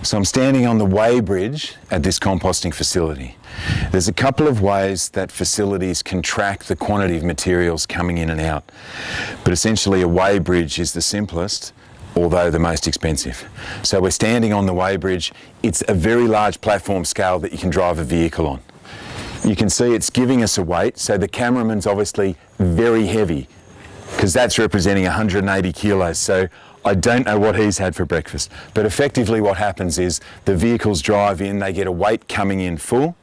So I'm standing on the Weighbridge at this composting facility. There's a couple of ways that facilities can track the quantity of materials coming in and out, but essentially a Weighbridge is the simplest, although the most expensive. So we're standing on the Weighbridge. It's a very large platform scale that you can drive a vehicle on. You can see it's giving us a weight, so the cameraman's obviously very heavy, because that's representing 180 kilos. So I don't know what he's had for breakfast, but effectively what happens is the vehicles drive in, they get a weight coming in full,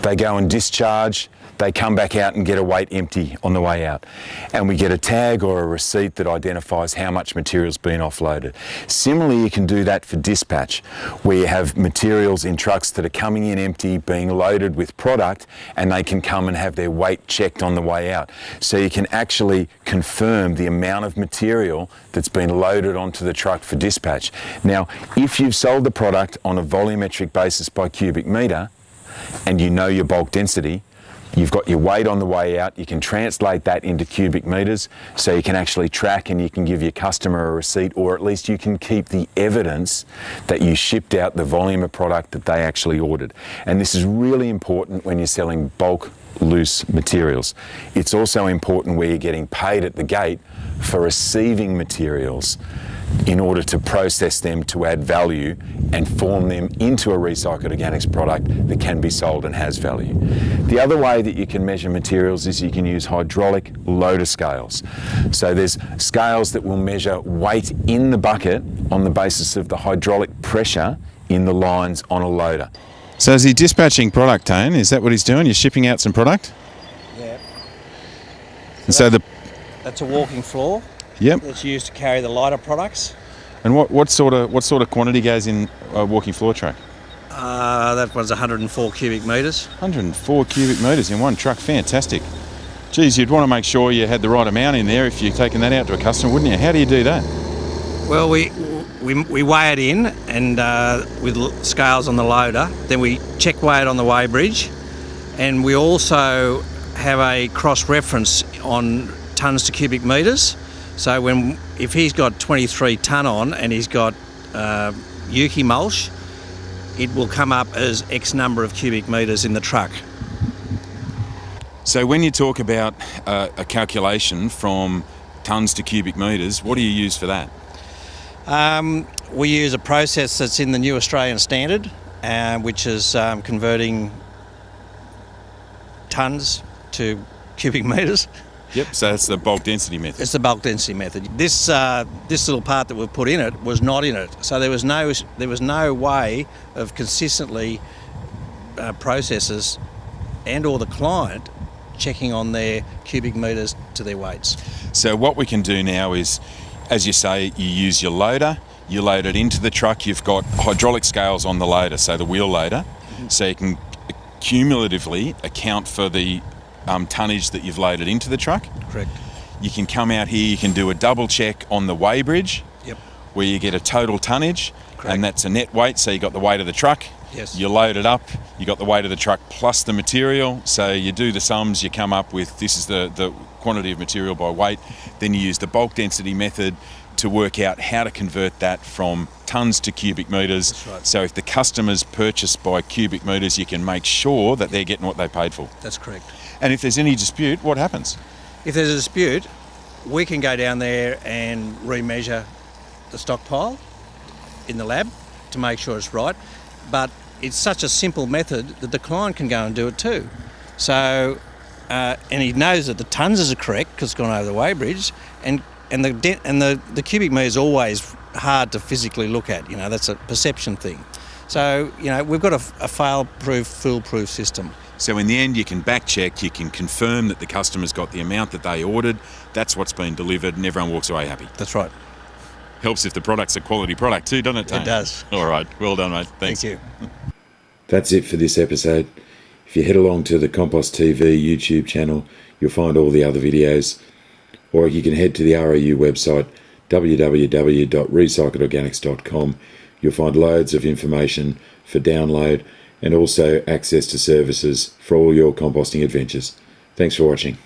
they go and discharge, they come back out and get a weight empty on the way out. And we get a tag or a receipt that identifies how much material's been offloaded. Similarly, you can do that for dispatch, where you have materials in trucks that are coming in empty, being loaded with product, and they can come and have their weight checked on the way out. So you can actually confirm the amount of material that's been loaded onto the truck for dispatch. Now, if you've sold the product on a volumetric basis by cubic metre, and you know your bulk density, you've got your weight on the way out, you can translate that into cubic metres, so you can actually track and you can give your customer a receipt, or at least you can keep the evidence that you shipped out the volume of product that they actually ordered. And this is really important when you're selling bulk loose materials. It's also important where you're getting paid at the gate for receiving materials in order to process them to add value and form them into a recycled organics product that can be sold and has value. The other way that you can measure materials is you can use hydraulic loader scales. So there's scales that will measure weight in the bucket on the basis of the hydraulic pressure in the lines on a loader. So is he dispatching product, Tone? Is that what he's doing? You're shipping out some product? Yeah. And that's a walking floor. Yep. It's used to carry the lighter products. And what sort of quantity goes in a walking floor truck? That was 104 cubic metres. 104 cubic metres in one truck. Fantastic. Geez, you'd want to make sure you had the right amount in there if you're taking that out to a customer, wouldn't you? How do you do that? Well, we weigh it in and with scales on the loader. Then we check weigh it on the Weighbridge, and we also have a cross-reference on tonnes to cubic metres. So if he's got 23 tonne on and he's got Yuki mulch, it will come up as X number of cubic metres in the truck. So when you talk about a calculation from tonnes to cubic metres, what do you use for that? We use a process that's in the new Australian standard, which is converting tonnes to cubic metres. Yep, so that's the bulk density method. It's the bulk density method. This little part that we've put in it was not in it, so there was no way of consistently processors and or the client checking on their cubic metres to their weights. So what we can do now is, as you say, you use your loader, you load it into the truck, you've got hydraulic scales on the loader, so the wheel loader, so you can cumulatively account for the tonnage that you've loaded into the truck. Correct. You can come out here, you can do a double check on the Weighbridge, yep, where you get a total tonnage. Correct. And that's a net weight, so you got the weight of the truck. Yes. You load it up, you got the weight of the truck plus the material, so you do the sums, you come up with this is the quantity of material by weight. Then you use the bulk density method to work out how to convert that from tonnes to cubic metres. That's right. So if the customer's purchased by cubic metres, you can make sure that they're getting what they paid for. That's correct. And if there's any dispute, what happens? If there's a dispute, we can go down there and remeasure the stockpile in the lab to make sure it's right. But it's such a simple method that the client can go and do it too. So, and he knows that the tonnes are correct because it's gone over the Weighbridge, and the cubic metre is always hard to physically look at. You know, that's a perception thing. So, you know, we've got a fail-proof, foolproof system. So in the end, you can back check, you can confirm that the customer's got the amount that they ordered, that's what's been delivered, and everyone walks away happy. That's right. Helps if the product's a quality product too, doesn't it, Tony? It does. All right, well done, mate. Thanks. Thank you. That's it for this episode. If you head along to the compostTV YouTube channel, you'll find all the other videos, or you can head to the RAU website, www.recycledorganics.com. You'll find loads of information for download and also access to services for all your composting adventures. Thanks for watching.